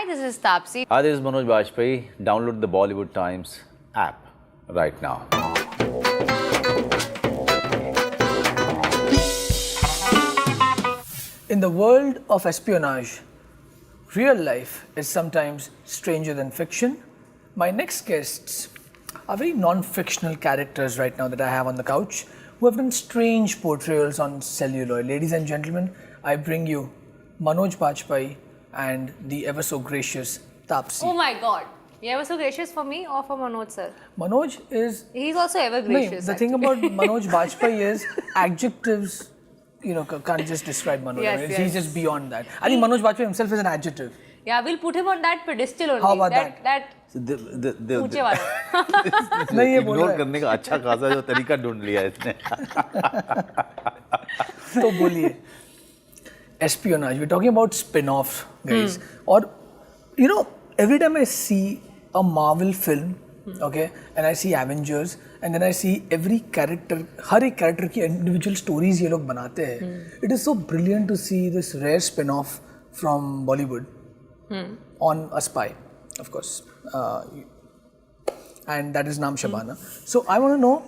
this is Taapsee. Hi, this is Manoj Bajpayee. Download the Bollywood Times app right now. In the world of espionage, real life is sometimes stranger than fiction. My next guests are very non-fictional characters right now that I have on the couch who have done strange portrayals on celluloid. Ladies and gentlemen, I bring you Manoj Bajpayee and the ever so gracious Taapsee. Oh my God. You ever so gracious for me or for Manoj sir? Manoj is... He's also ever gracious. The thing about Manoj Bajpayee is adjectives, can't just describe Manoj. Yes, yes. He's just beyond that. I think Manoj Bajpayee himself is an adjective. Yeah, we'll put him on that pedestal only. How about that? So ऊंचे वाला. नहीं ये बोल रहा ignore है. करने का अच्छा खासा जो तरीका ढूंढ लिया है इसने. तो बोलिए. Espionage. We're talking about spin-off, guys. Or, every time I see a Marvel film, okay, and I see Avengers, and then I see every character, हर एक character की individual stories ये लोग बनाते हैं. It is so brilliant to see this rare spin-off from Bollywood on a spy, of course. And that is Naam Shabana. So I want to know,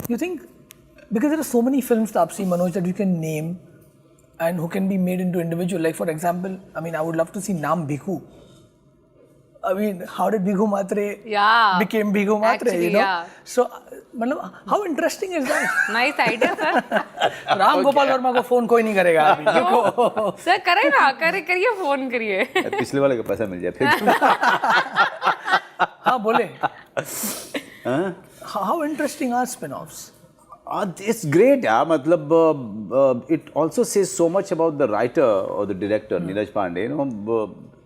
you think, because there are so many films, Taapsee, Manoj, that you can name and who can be made into individual. Like for example, I would love to see Naam Bhiku. How did Bhigu Matre became Bhigu Matre, actually, Yeah. So, how interesting is that? Nice idea, sir. Ram Gopal Verma को phone कोई नहीं करेगा अभी. Sir, करे ना, करिए phone करिए. पिछले वाले का पैसा मिल जाए फिर. हाँ बोले. How interesting are spin-offs? It's great, yeah. It also says so much about the writer or the director, Neeraj Pandey.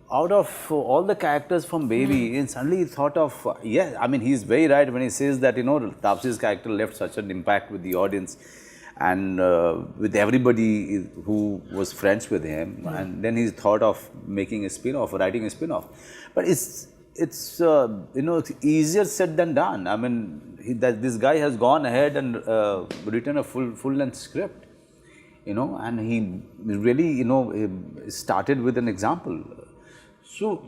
Out of all the characters from Baby, and suddenly he thought of, he's very right when he says that, Taapsee's character left such an impact with the audience and with everybody who was friends with him. And then he thought of making a spin-off, writing a spin-off. But it's easier said than done. This guy has gone ahead and written a full-length script, and he really, started with an example. So,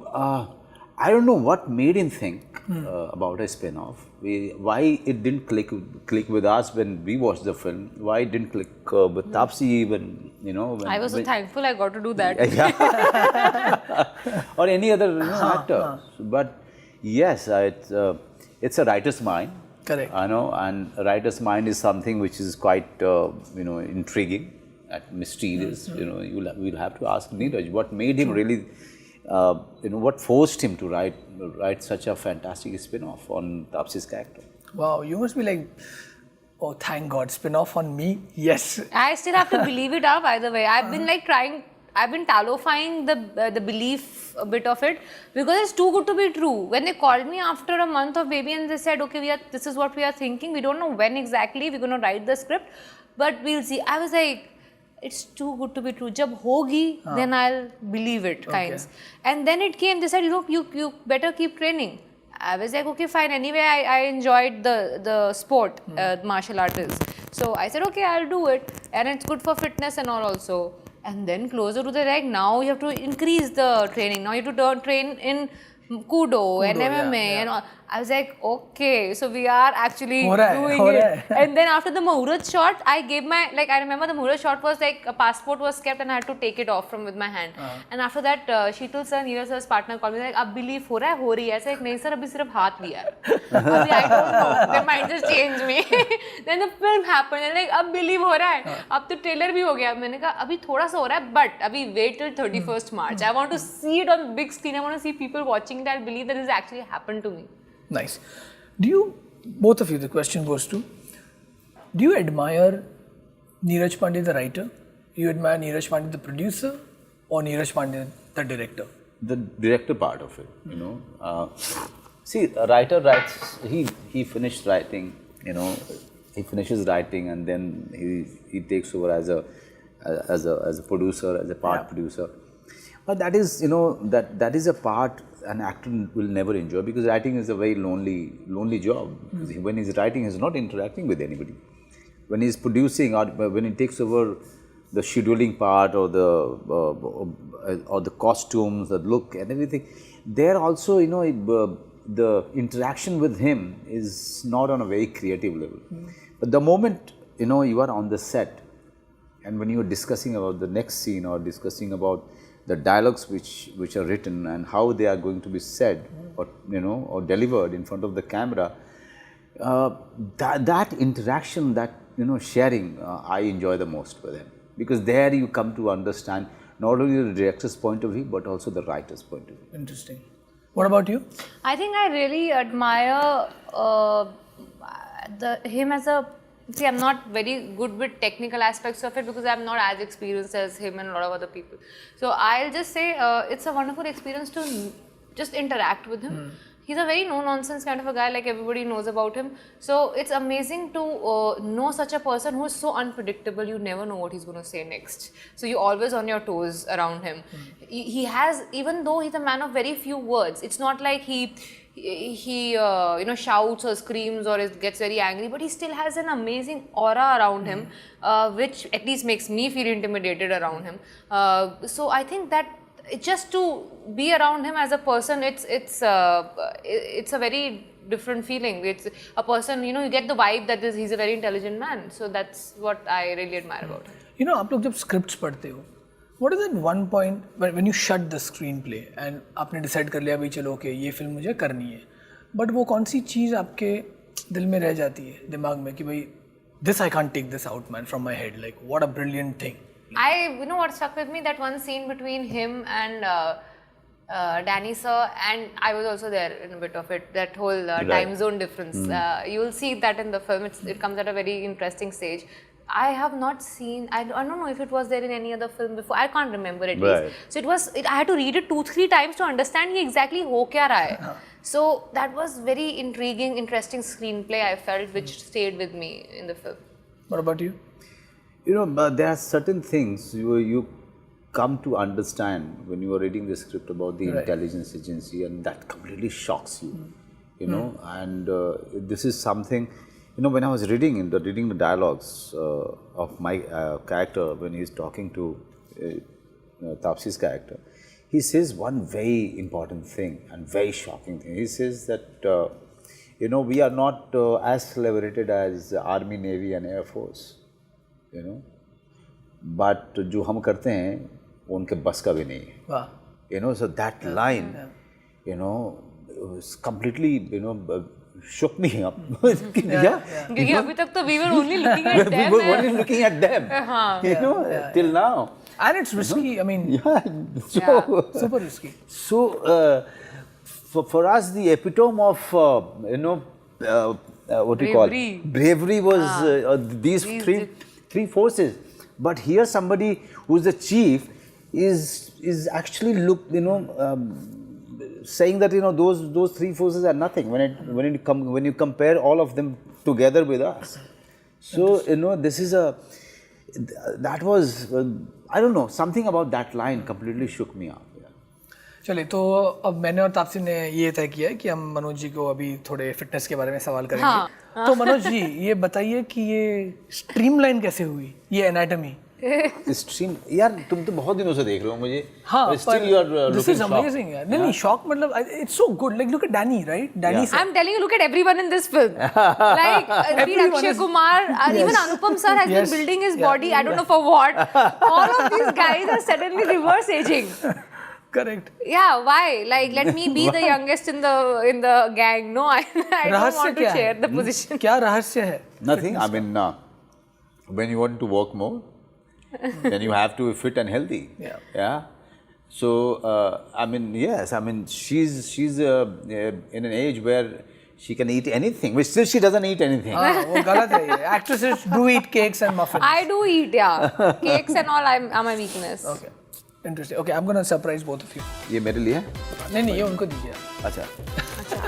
I don't know what made him think about a spin-off. Why it didn't click with us when we watched the film. Why it didn't click with Taapsee even, I was so thankful I got to do that. Yeah. Or any other actor. But yes, it's a writer's mind. Correct. And a writer's mind is something which is quite, intriguing and mysterious. We'll have to ask Neeraj what made him really... what forced him to write such a fantastic spin-off on Taapsee's character? Wow, you must be like, oh, thank God, spin-off on me? Yes. I still have to believe it up either way. I've been I've been talifying the belief a bit of it because it's too good to be true. When they called me after a month of Baby and they said, okay, this is what we are thinking. We don't know when exactly we're going to write the script, but we'll see. I was like, it's too good to be true. Jab hogi, then I'll believe it, kinds. Okay. And then it came, they said, you better keep training. I was like, okay, fine. Anyway, I enjoyed the sport, martial arts. So I said, okay, I'll do it. And it's good for fitness and all also. And then closer to the leg, now you have to increase the training. Now you have to train in Kudo and MMA and all. I was like, okay, so we are actually doing it. And then after the Muhurat shot, I gave I remember the Muhurat shot was like a passport was kept and I had to take it off with my hand. And after that, Shital sir, Neeraj sir's partner called me like, ab belief ho raha hai? I said, nahi sir, abhi sirf haath liya hai. I don't know. They might just change me. Then the film happened and like, ab believe ho raha hai. Ab to trailer bhi ho gaya. Maine kaha, abhi thoda sa ho raha hai, but abhi wait till 31st March. I want to see it on big screen. I want to see people watching it. I believe that this actually happened to me. Nice. Both of you, the question goes to, do you admire Neeraj Pandey, the writer? Do you admire Neeraj Pandey, the producer? Or Neeraj Pandey, the director? The director part of it, See, a writer writes, he finished writing, he finishes writing and then he takes over as a producer, as a part producer. But that is, that is a part an actor will never enjoy because writing is a very lonely job. When he's writing, he's not interacting with anybody. When he's producing or when he takes over the scheduling part or the costumes, the look and everything. There also, the interaction with him is not on a very creative level. But the moment, you are on the set and when you are discussing about the next scene or discussing about the dialogues which are written and how they are going to be said or, or delivered in front of the camera, that interaction, that, sharing, I enjoy the most with him. Because there you come to understand not only the director's point of view, but also the writer's point of view. Interesting. What about you? I think I really admire him as a... See, I'm not very good with technical aspects of it because I'm not as experienced as him and a lot of other people. So I'll just say it's a wonderful experience to just interact with him. He's a very no-nonsense kind of a guy, like everybody knows about him. So it's amazing to know such a person who is so unpredictable. You never know what he's going to say next. So you're always on your toes around him. He has, even though he's a man of very few words, it's not like he shouts or screams or gets very angry, but he still has an amazing aura around him, which at least makes me feel intimidated around him. So I think that just to be around him as a person, it's a very different feeling. It's a person, you get the vibe that he's a very intelligent man. So that's what I really admire about him. आप लोग जब scripts पढ़ते हो, what is that one point when you shut the screenplay and आपने decide कर लिया भाई चलो okay ये film मुझे करनी है, but वो कौन सी चीज़ आपके दिल में रह जाती है दिमाग में कि भाई this I can't take this out man from my head, like what a brilliant thing. What stuck with me, that one scene between him and Danny sir, and I was also there in a bit of it, that whole time zone difference. You will see that in the film. It comes at a very interesting stage. I have not seen, I don't know if it was there in any other film before. I can't remember at least. So I had to read it 2-3 times to understand exactly what kya raha hai. So that was very intriguing, interesting screenplay I felt, which stayed with me in the film. What about you? There are certain things you come to understand when you are reading the script about the intelligence agency, and that completely shocks you, and this is something, when I was reading the dialogues of my character, when he's talking to Taapsee's character, he says one very important thing and very shocking thing. He says that, we are not as celebrated as Army, Navy and Air Force. But जो हम करते हैं उनके बस का भी नहीं है. So that line, completely, shook me up. क्योंकि अभी तक तो we were only looking at them. We were only looking at them, till now. And it's risky. I mean, super risky. So for us, the epitome of what you call bravery was these three forces. But here somebody who's the chief is actually saying that those three forces are nothing when you compare all of them together with us. So this is that was I don't know, something about that line completely shook me up. चलिए, तो अब मैंने और तापसी ने ये तय किया है कि हम मनोज जी को अभी थोड़े फिटनेस के बारे में सवाल करेंगे. तो मनोज जी ये बताइए कि ये स्ट्रीमलाइन कैसे हुई, ये एनाटॉमी? स्ट्रीम यार तुम तो बहुत दिनों से देख रहे हो मुझे. हाँ, still you are this is amazing यार. नहीं शॉक मतलब it's so good. Like look at Danny, right? Danny. I'm telling you, look at everyone in this film. Like Akshay Kumar, even Anupam sir has been building his body. I don't know for what. All of these guys are suddenly reverse aging. Correct. Yeah, why? Like, let me be the youngest in the gang. No, I don't want to share the position. क्या रहस्य है? Nothing. I mean, when you want to work more, then you have to be fit and healthy. Yeah. So I mean, yes. I mean, she's in an age where she can eat anything, which still she doesn't eat anything. वो गलत है ये. Actresses do eat cakes and muffins. I do eat, yeah. Cakes and all are my weakness. Okay. Interesting. Okay, I'm gonna surprise both of you. ये मेरे लिए? नहीं ये उनको दीजिए. अच्छा.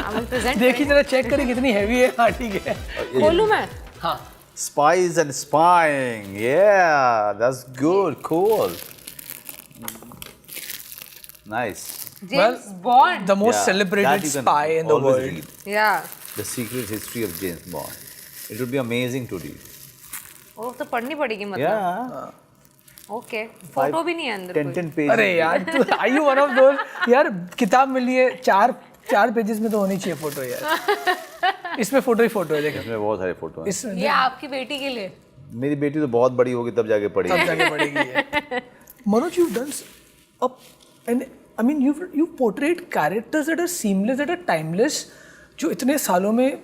I will present. देखिए जरा चेक करें कितनी heavy है. हाँ ठीक है. खोलूँ मैं? हाँ. Spies and spying. Yeah, that's good. Cool. Nice. James Bond. The most celebrated spy in the world. Read. Yeah. The Secret History of James Bond. It would be amazing to read. Oh, तो पढ़नी पड़ेगी मतलब. Yeah. Okay. Photo भी नहीं है अंदर 10 pages. अरे यार, are you one of those? यार किताब मिली है, चार पेजेस में तो होनी चाहिए फोटो यार. इसमें फोटो ही फोटो है, देखो. इसमें बहुत सारे फोटो हैं. ये आपकी बेटी के लिए. मेरी बेटी तो बहुत बड़ी होगी तब जाके पढ़ेगी. तब जाके पड़ेगी. Manoj, you've done and I mean you've portrayed characters that are seamless, that are timeless. जो इतने सालों में,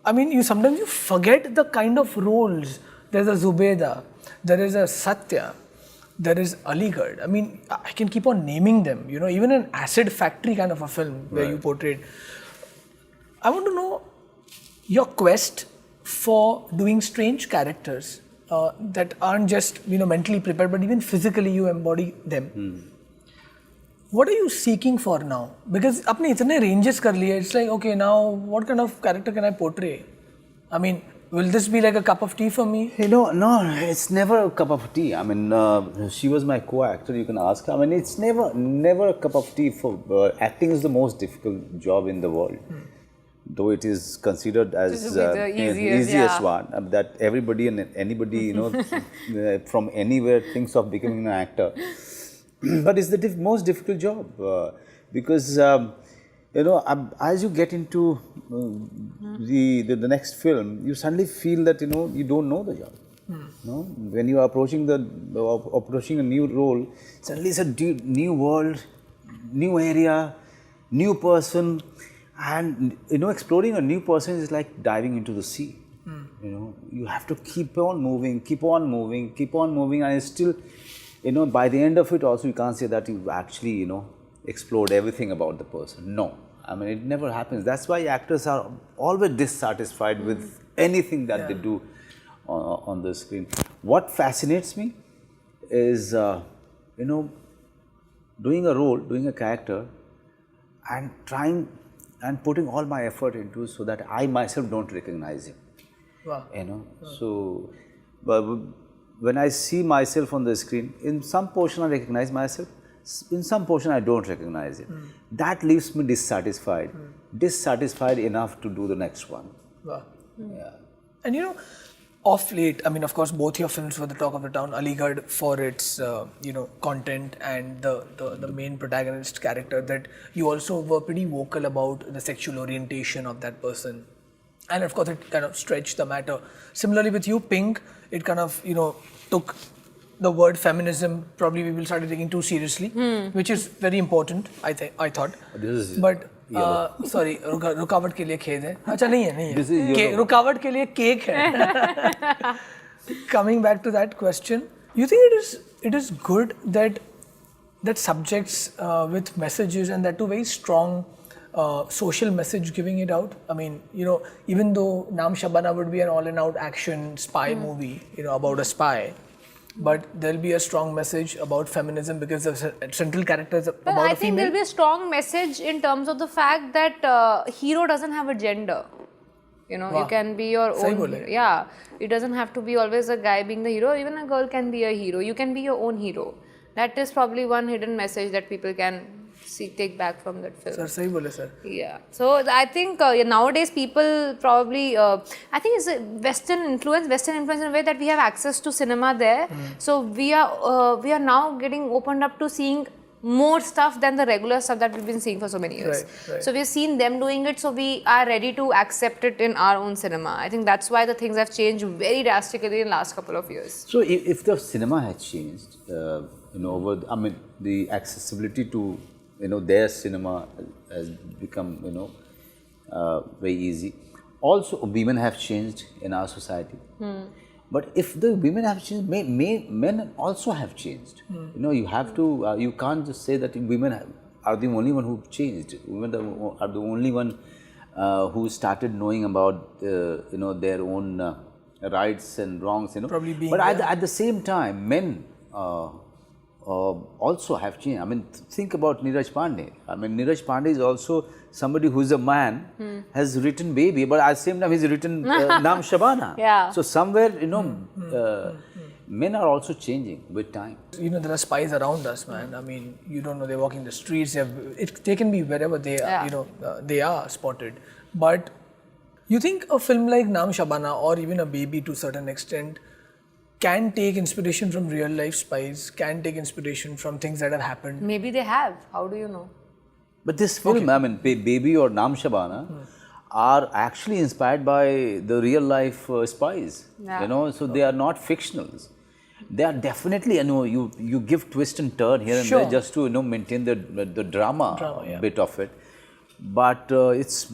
I mean you sometimes you forget the kind of roles. There's a Zubeda, there is a Satya, there is Aligarh. I mean, I can keep on naming them. You know, even an acid factory kind of a film where you portrayed. I want to know your quest for doing strange characters that aren't just mentally prepared, but even physically you embody them. What are you seeking for now? Because आपने इतने ranges कर लिए. It's like, okay, now what kind of character can I portray? I mean, will this be like a cup of tea for me? No, it's never a cup of tea. I mean, she was my co-actor. You can ask her. I mean, it's never a cup of tea. For acting is the most difficult job in the world, though it is considered as the easiest one. That everybody and anybody, from anywhere thinks of becoming an actor. But it's the most difficult job because. As you get into the next film, you suddenly feel that you don't know the job. When you are approaching a new role, suddenly it's a new world, new area, new person, and exploring a new person is like diving into the sea. You have to keep on moving, and it's still, by the end of it also you can't say that you actually explored everything about the person. No, I mean it never happens. That's why actors are always dissatisfied with anything that they do on the screen. What fascinates me is doing a role, doing a character, and trying and putting all my effort into so that I myself don't recognize him. Wow. So but when I see myself on the screen, in some portion I recognize myself. In some portion I don't recognize it. That leaves me dissatisfied. Dissatisfied enough to do the next one. Wow. Yeah. And of late, I mean, of course, both your films were the talk of the town. Aligarh for its, content and the main protagonist character, that you also were pretty vocal about the sexual orientation of that person. And of course, it kind of stretched the matter. Similarly with you, Pink, it kind of, took the word feminism, probably people started taking too seriously, which is very important, I thought. This is but sorry, रुकावट के लिए खेद है. अच्छा नहीं है. This is रुकावट के लिए केक है. Coming back to that question, you think it is good that subjects with messages, and that too very strong social message, giving it out? I mean, even though Naam Shabana would be an all-in-out action spy movie, about a spy, but there'll be a strong message about feminism because the central character is about a female. I think there'll be a strong message in terms of the fact that hero doesn't have a gender. Wow. You can be your own hero. Yeah, it doesn't have to be always a guy being the hero. Even a girl can be a hero. You can be your own hero. That is probably one hidden message that people can take back from that film. Sir, sahi bole, sir. Yeah. So I think nowadays people probably, I think it's a Western influence in a way that we have access to cinema there. So we are now getting opened up to seeing more stuff than the regular stuff that we've been seeing for so many years. Right. So we've seen them doing it, so we are ready to accept it in our own cinema. I think that's why the things have changed very drastically in the last couple of years. So if the cinema has changed, the accessibility to their cinema has become very easy. Also, women have changed in our society. But if the women have changed, men also have changed. You have to. You can't just say that women are the only one who changed. Women are the only one who started knowing about their own rights and wrongs. Probably being. But at the same time, men. Also have changed. I mean, think about Neeraj Pandey. I mean, Neeraj Pandey is also somebody who is a man, has written Baby, but at the same time he's written Naam Shabana. Yeah. So somewhere, men are also changing with time. There are spies around us, man. I mean, you don't know, they're walking the streets. They can be wherever they are, they are spotted. But you think a film like Naam Shabana or even a Baby to a certain extent can take inspiration from real life spies, can take inspiration from things that have happened. Maybe they have. How do you know? But this film, I mean, Baby or Naam Shabana, are actually inspired by the real life spies. Yeah. You know, so they are not fictionals. They are definitely, you know, you give twist and turn here and there just to, you know, maintain the drama bit of it. But it's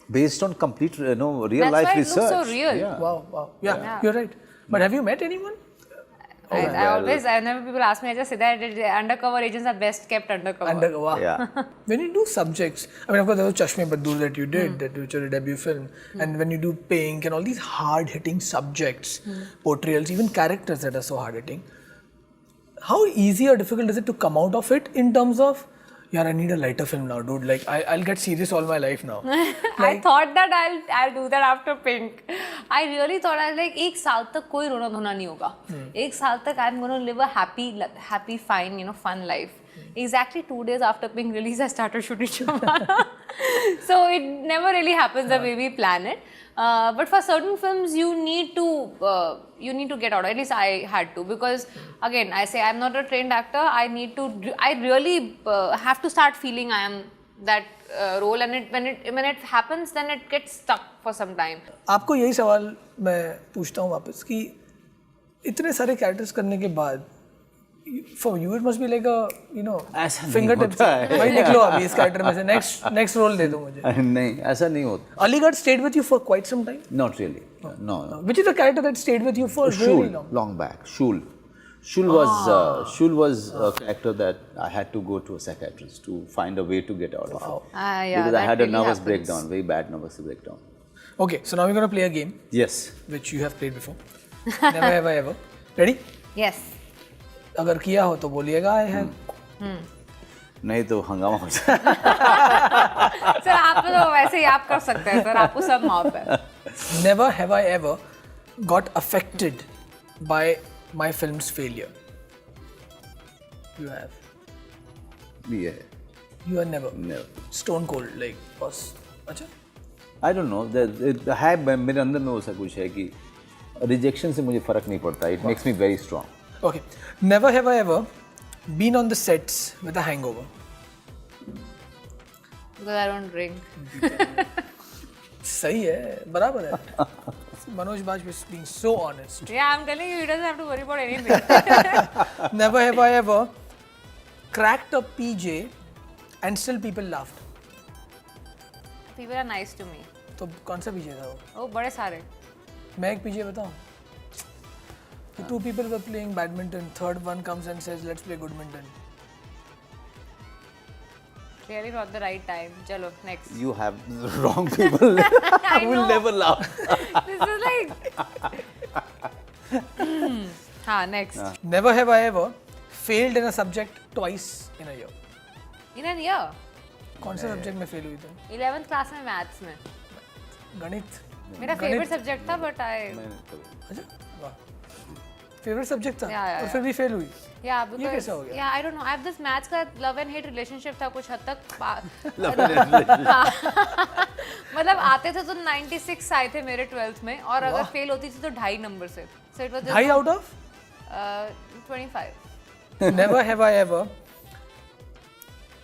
based on complete, you know, real life research. That's why it looks so real. Yeah. Wow. Yeah, you're right. But have you met anyone? Whenever people ask me, I just say that undercover agents are best kept undercover. Wow. Yeah. When you do subjects, I mean, of course, there was Chashme Baddoor that you did, that which was a debut film. And when you do Pink and all these hard-hitting subjects, portrayals, even characters that are so hard-hitting, how easy or difficult is it to come out of it in terms of, yeah, I need a lighter film now, dude. Like, I'll get serious all my life now. I thought that I'll do that after Pink. I really thought I was like, एक साल तक कोई रोना धोना नहीं होगा. एक साल तक I'm going to live a happy, fine, you know, fun life. Exactly 2 days after Pink release, I started shooting Shabana. So it never really happens the way we plan it. But for certain films, you need to get out. At least I had to, because again, I say I'm not a trained actor. I really have to start feeling I am that role, and when it happens, then it gets stuck for some time. आपको यही सवाल मैं पूछता हूँ वापस कि इतने सारे कैरेक्टर्स करने के बाद for you it must be like a, you know, fingertips. भाई निकलो अभी इस कैरेक्टर में से next role दे दो मुझे. नहीं, ऐसा नहीं होता. Aligarh stayed with you for quite some time? Not really. No. Which is the character that stayed with you for really long? Long back. Shul was a character that I had to go to a psychiatrist to find a way to get out of it. Because I had a nervous breakdown, very bad nervous breakdown. Okay, so now we're going to play a game. Yes. Which you have played before. Never have I ever. Ready? Yes. अगर किया हो तो बोलिएगा I have. नहीं तो हंगामा हो जाए. सर आप तो वैसे ही आप कर सकते हैं सर, आपको सब माफ है. Never have I ever got affected by my film's failure. You have. Yeah. You are never. Never. Stone cold, like boss. अच्छा. I don't know. मेरे अंदर में वैसा कुछ है कि rejection से मुझे फर्क नहीं पड़ता. It makes me very strong. Okay. Never have I ever been on the sets with a hangover. Because I don't drink. सही है, बराबर है. Manoj Bajpayee is being so honest. Yeah, I'm telling you, he doesn't have to worry about anything. Never have I ever cracked a PJ and still people laughed. People are nice to me. तो कौन सा PJ था वो? Oh, बड़े सारे. मैं एक PJ बताऊँ? Two people were playing badminton. Third one comes and says, "Let's play goodminton." Really not the right time. Chalo, next. You have the wrong people. I will never laugh. This is like. Next. Never have I ever failed in a subject twice in a year. In a year. कौन सा subject में fail हुई तुम? 11th class में maths में. गणित. मेरा favorite subject था, but I. अच्छा, वाह. Favorite subject था. Yeah. और फिर भी fail हुई. Yeah, because ये कैसा हो गया? Yeah, I don't know. I have this maths का love and hate relationship था कुछ हद तक. मतलब आते थे तो 96 आए थे मेरे 12th में, और अगर fail होती थी तो 2.5 नंबर से. So it was just 2.5 out of? 25. Never have I ever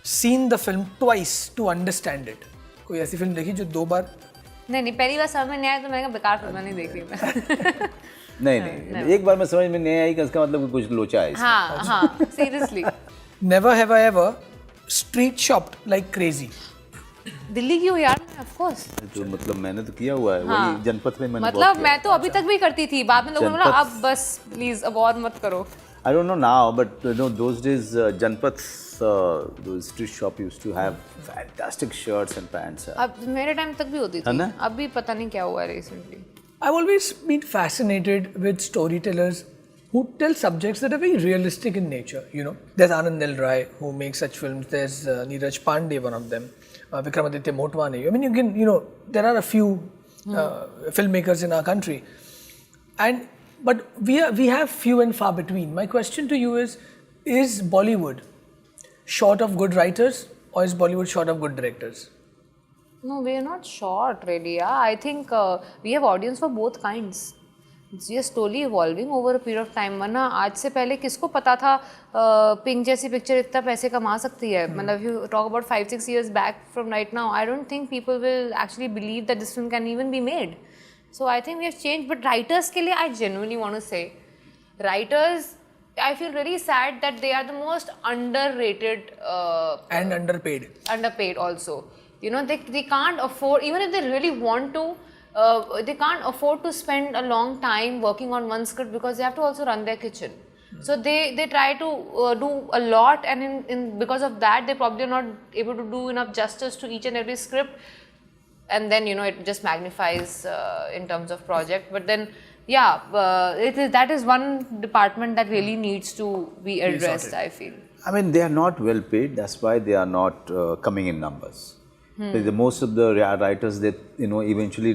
seen the film twice to understand it. कोई ऐसी फिल्म देखी जो 2 बार? नहीं, पहली बार समझ में नहीं आया तो मैंने कहा बेकार फिल्म नहीं देख रही मैं. नहीं, एक बार में समझ में नहीं आई कि इसका मतलब कुछ लोचा है. हाँ, seriously. Never have I ever street shopped like crazy. Delhi की हो यार, of course. तो मतलब मैंने तो किया हुआ है, वही जनपथ में मैंने. मतलब मैं तो अभी तक भी करती थी, बाद में लोगों ने बोला अब बस प्लीज अब और मत करो. I don't know now, but you know those days Janpath's those street shop used to have fantastic shirts and pants. अब मेरे टाइम तक भी होती थी, अभी पता नहीं क्या हुआ है recently. I've always been fascinated with storytellers who tell subjects that are very realistic in nature. You know, there's Anand L. Rai who makes such films. There's Neeraj Pandey, one of them. Vikramaditya Motwane. I mean, you can, you know, there are a few filmmakers in our country, but we have few and far between. My question to you is Bollywood short of good writers, or is Bollywood short of good directors? No, we are not short really. Yeah, I think we have audience for both kinds. ये slowly evolving over a period of time. वरना आज से पहले किसको पता था pink जैसी picture इतना पैसे कमा सकती है? मतलब if you talk about 5-6 years back from right now, I don't think people will actually believe that this film can even be made. So I think we have changed. But writers के लिए I genuinely want to say, writers, I feel really sad that they are the most underrated and underpaid. Underpaid also. You know, they can't afford, even if they really want to, they can't afford to spend a long time working on one script because they have to also run their kitchen. So they try to do a lot, and because of that they probably are not able to do enough justice to each and every script, and then you know it just magnifies in terms of project. But then yeah, that is one department that really needs to be addressed, I feel. I mean, they are not well paid. That's why they are not coming in numbers. Most of the writers, they eventually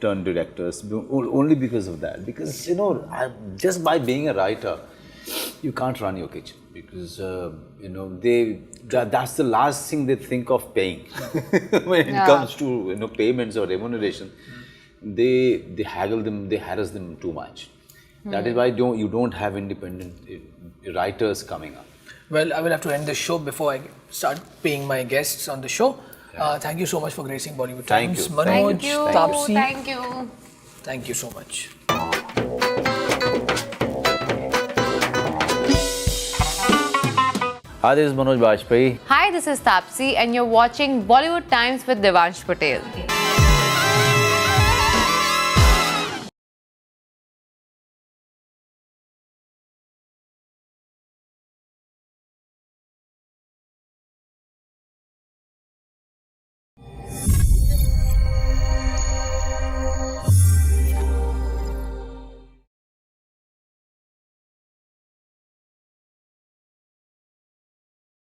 turn directors only because of that. Because just by being a writer, you can't run your kitchen because that's the last thing they think of paying when it comes to payments or remuneration. They harass them too much. That is why you don't have independent writers coming up. Well, I will have to end the show before I start paying my guests on the show. Thank you so much for gracing Bollywood Times. Manoj, Taapsee. Thank you. Thank you so much. Hi, this is Manoj Bajpayee. Hi, this is Taapsee, and you're watching Bollywood Times with Devansh Patel.